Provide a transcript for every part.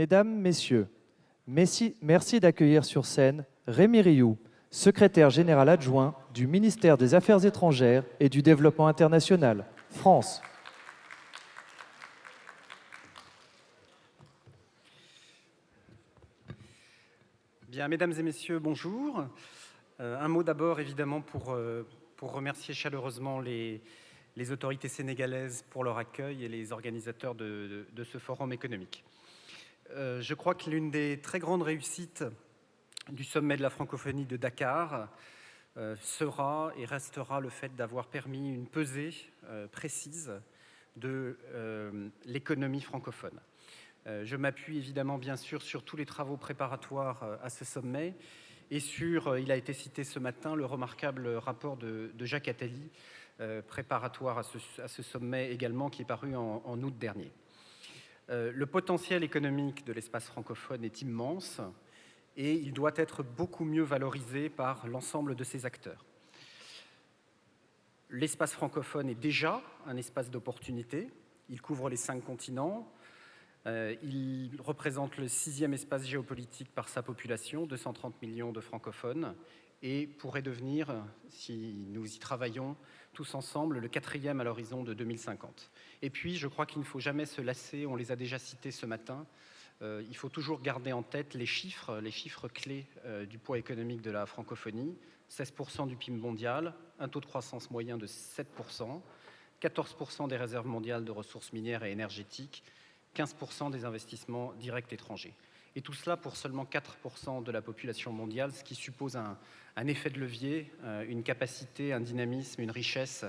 Mesdames, Messieurs, merci d'accueillir sur scène Rémi Rioux, secrétaire général adjoint du ministère des Affaires étrangères et du Développement international, France. Bien, mesdames et messieurs, bonjour. Un mot d'abord, évidemment, pour remercier chaleureusement les autorités sénégalaises pour leur accueil et les organisateurs de ce forum économique. Je crois que l'une des très grandes réussites du sommet de la francophonie de Dakar sera et restera le fait d'avoir permis une pesée précise de l'économie francophone. Je m'appuie évidemment, bien sûr, sur tous les travaux préparatoires à ce sommet et sur, il a été cité ce matin, le remarquable rapport de Jacques Attali, préparatoire à ce sommet également, qui est paru en août dernier. Le potentiel économique de l'espace francophone est immense et il doit être beaucoup mieux valorisé par l'ensemble de ses acteurs. L'espace francophone est déjà un espace d'opportunité. Il couvre les 5 continents. Il représente le 6e espace géopolitique par sa population, 230 millions de francophones, et pourrait devenir, si nous y travaillons tous ensemble, le 4e à l'horizon de 2050. Et puis, je crois qu'il ne faut jamais se lasser, on les a déjà cités ce matin, il faut toujours garder en tête les chiffres clés du poids économique de la francophonie, 16% du PIB mondial, un taux de croissance moyen de 7%, 14% des réserves mondiales de ressources minières et énergétiques, 15% des investissements directs étrangers. Et tout cela pour seulement 4% de la population mondiale, ce qui suppose un effet de levier, une capacité, un dynamisme, une richesse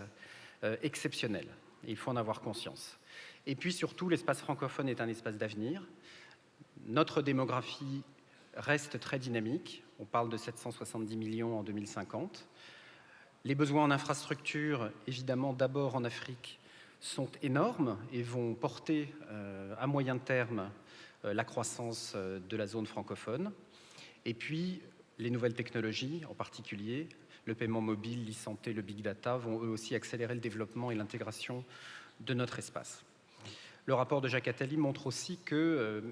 exceptionnelle. Et il faut en avoir conscience. Et puis surtout, l'espace francophone est un espace d'avenir. Notre démographie reste très dynamique. On parle de 770 millions en 2050. Les besoins en infrastructures, évidemment, d'abord en Afrique, sont énormes et vont porter à moyen terme la croissance de la zone francophone. Et puis, les nouvelles technologies, en particulier, le paiement mobile, l'e-santé, le big data, vont eux aussi accélérer le développement et l'intégration de notre espace. Le rapport de Jacques Attali montre aussi que,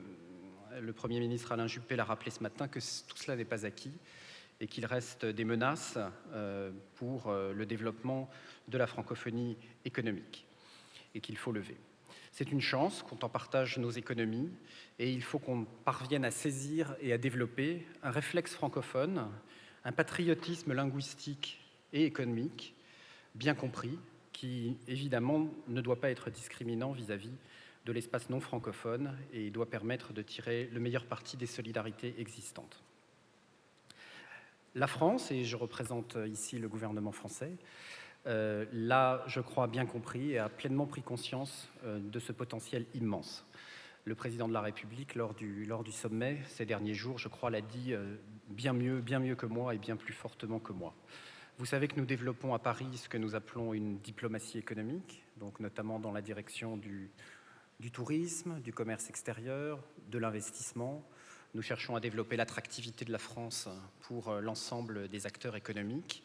le Premier ministre Alain Juppé l'a rappelé ce matin, que tout cela n'est pas acquis et qu'il reste des menaces pour le développement de la francophonie économique et qu'il faut lever. C'est une chance quand on partage nos économies et il faut qu'on parvienne à saisir et à développer un réflexe francophone, un patriotisme linguistique et économique bien compris qui, évidemment, ne doit pas être discriminant vis-à-vis de l'espace non francophone et doit permettre de tirer le meilleur parti des solidarités existantes. La France, et je représente ici le gouvernement français, l'a, je crois, bien compris et a pleinement pris conscience de ce potentiel immense. Le président de la République, lors du sommet, ces derniers jours, je crois, l'a dit bien mieux que moi et bien plus fortement que moi. Vous savez que nous développons à Paris ce que nous appelons une diplomatie économique, donc notamment dans la direction du tourisme, du commerce extérieur, de l'investissement. Nous cherchons à développer l'attractivité de la France pour l'ensemble des acteurs économiques.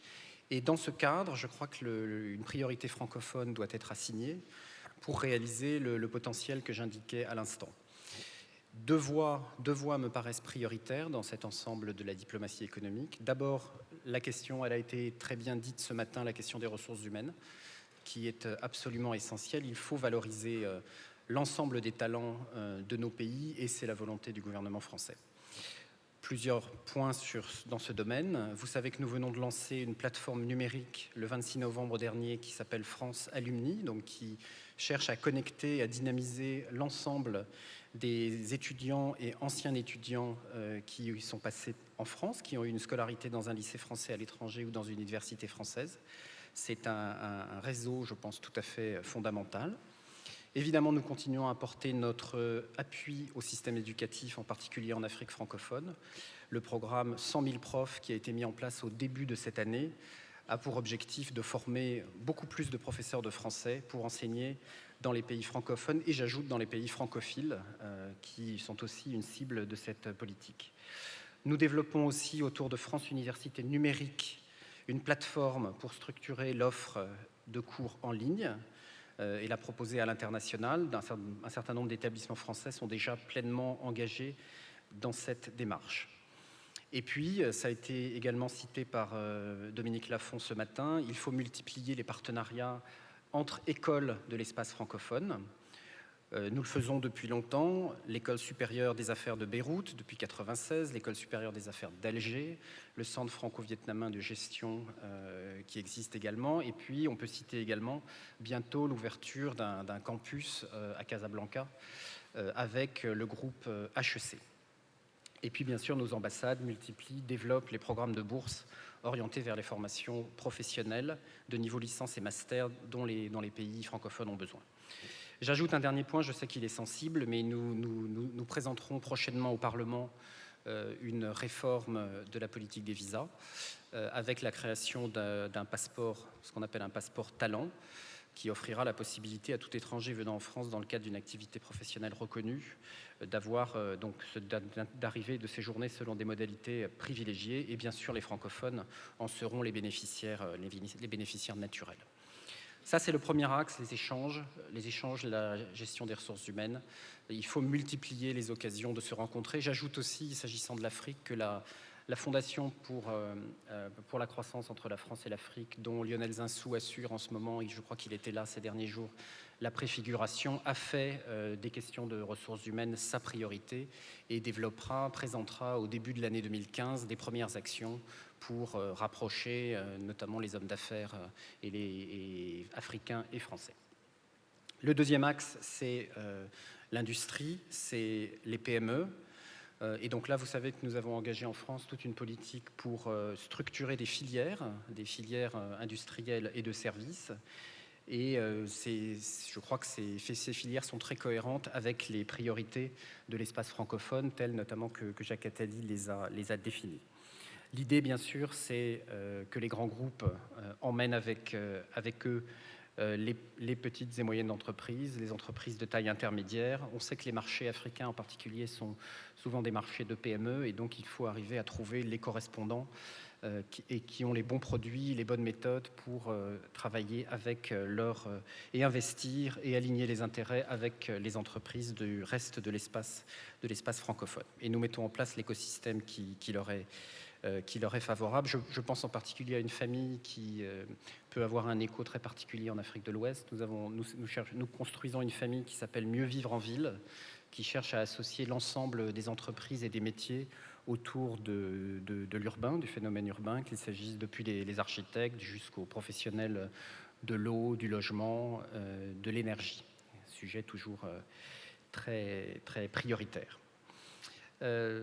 Et dans ce cadre, je crois qu'une priorité francophone doit être assignée pour réaliser le potentiel que j'indiquais à l'instant. Deux voies me paraissent prioritaires dans cet ensemble de la diplomatie économique. D'abord, la question, elle a été très bien dite ce matin, la question des ressources humaines, qui est absolument essentielle. Il faut valoriser l'ensemble des talents de nos pays et c'est la volonté du gouvernement français. Plusieurs points dans ce domaine. Vous savez que nous venons de lancer une plateforme numérique le 26 novembre dernier qui s'appelle France Alumni, donc qui cherche à connecter, à dynamiser l'ensemble des étudiants et anciens étudiants qui sont passés en France, qui ont eu une scolarité dans un lycée français à l'étranger ou dans une université française. C'est un réseau, je pense, tout à fait fondamental. Évidemment, nous continuons à apporter notre appui au système éducatif, en particulier en Afrique francophone. Le programme 100 000 profs qui a été mis en place au début de cette année a pour objectif de former beaucoup plus de professeurs de français pour enseigner dans les pays francophones et j'ajoute dans les pays francophiles qui sont aussi une cible de cette politique. Nous développons aussi autour de France Université Numérique une plateforme pour structurer l'offre de cours en ligne. et la proposer à l'international. Un certain nombre d'établissements français sont déjà pleinement engagés dans cette démarche. Et puis, ça a été également cité par Dominique Lafont ce matin, il faut multiplier les partenariats entre écoles de l'espace francophone. Nous le faisons depuis longtemps, l'École supérieure des affaires de Beyrouth depuis 1996, l'École supérieure des affaires d'Alger, le Centre franco-vietnamien de gestion qui existe également, et puis on peut citer également bientôt l'ouverture d'un campus à Casablanca avec le groupe HEC. Et puis bien sûr nos ambassades multiplient, développent les programmes de bourse orientés vers les formations professionnelles de niveau licence et master dont les pays francophones ont besoin. J'ajoute un dernier point, je sais qu'il est sensible, mais nous présenterons prochainement au Parlement une réforme de la politique des visas avec la création d'un passeport, ce qu'on appelle un passeport talent, qui offrira la possibilité à tout étranger venant en France dans le cadre d'une activité professionnelle reconnue d'arriver, de séjourner selon des modalités privilégiées, et bien sûr les francophones en seront les bénéficiaires naturels. Ça, c'est le premier axe, les échanges, la gestion des ressources humaines. Il faut multiplier les occasions de se rencontrer. J'ajoute aussi, s'agissant de l'Afrique, que la Fondation pour la croissance entre la France et l'Afrique, dont Lionel Zinsou assure en ce moment, et je crois qu'il était là ces derniers jours, la préfiguration, a fait des questions de ressources humaines sa priorité et présentera au début de l'année 2015 des premières actions pour rapprocher notamment les hommes d'affaires et africains et français. Le deuxième axe, c'est l'industrie, c'est les PME. Et donc là, vous savez que nous avons engagé en France toute une politique pour structurer des filières industrielles et de services. Et je crois que ces filières sont très cohérentes avec les priorités de l'espace francophone, telles notamment que Jacques Attali les a définies. L'idée, bien sûr, c'est que les grands groupes emmènent avec eux les petites et moyennes entreprises, les entreprises de taille intermédiaire. On sait que les marchés africains en particulier sont souvent des marchés de PME, et donc il faut arriver à trouver les correspondants qui ont les bons produits, les bonnes méthodes pour travailler avec et investir et aligner les intérêts avec les entreprises du reste de l'espace francophone. Et nous mettons en place l'écosystème qui leur est favorable. Je pense en particulier à une famille qui peut avoir un écho très particulier en Afrique de l'Ouest. Nous construisons une famille qui s'appelle Mieux vivre en ville, qui cherche à associer l'ensemble des entreprises et des métiers autour de l'urbain, du phénomène urbain, qu'il s'agisse depuis les architectes jusqu'aux professionnels de l'eau, du logement, de l'énergie. Sujet toujours très, très prioritaire.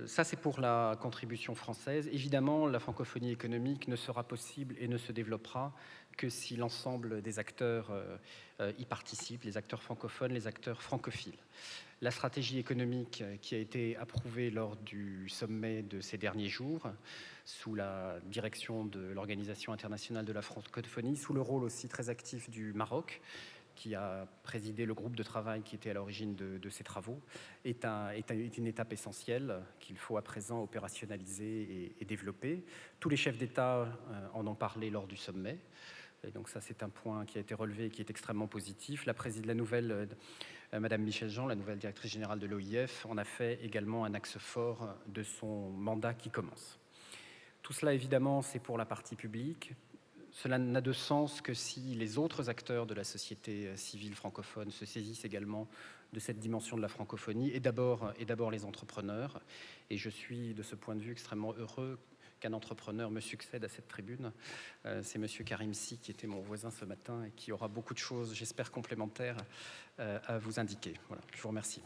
Ça, c'est pour la contribution française. Évidemment, la francophonie économique ne sera possible et ne se développera que si l'ensemble des acteurs y participent, les acteurs francophones, les acteurs francophiles. La stratégie économique qui a été approuvée lors du sommet de ces derniers jours, sous la direction de l'Organisation internationale de la francophonie, sous le rôle aussi très actif du Maroc, qui a présidé le groupe de travail qui était à l'origine de ces travaux, est une étape essentielle qu'il faut à présent opérationnaliser et développer. Tous les chefs d'État en ont parlé lors du sommet. Et donc ça, c'est un point qui a été relevé et qui est extrêmement positif. La nouvelle Madame Michel Jean, la nouvelle directrice générale de l'OIF, en a fait également un axe fort de son mandat qui commence. Tout cela, évidemment, c'est pour la partie publique. Cela n'a de sens que si les autres acteurs de la société civile francophone se saisissent également de cette dimension de la francophonie, et d'abord les entrepreneurs. Et je suis, de ce point de vue, extrêmement heureux qu'un entrepreneur me succède à cette tribune. C'est monsieur Karim Sy, qui était mon voisin ce matin et qui aura beaucoup de choses, j'espère, complémentaires à vous indiquer. Voilà, je vous remercie.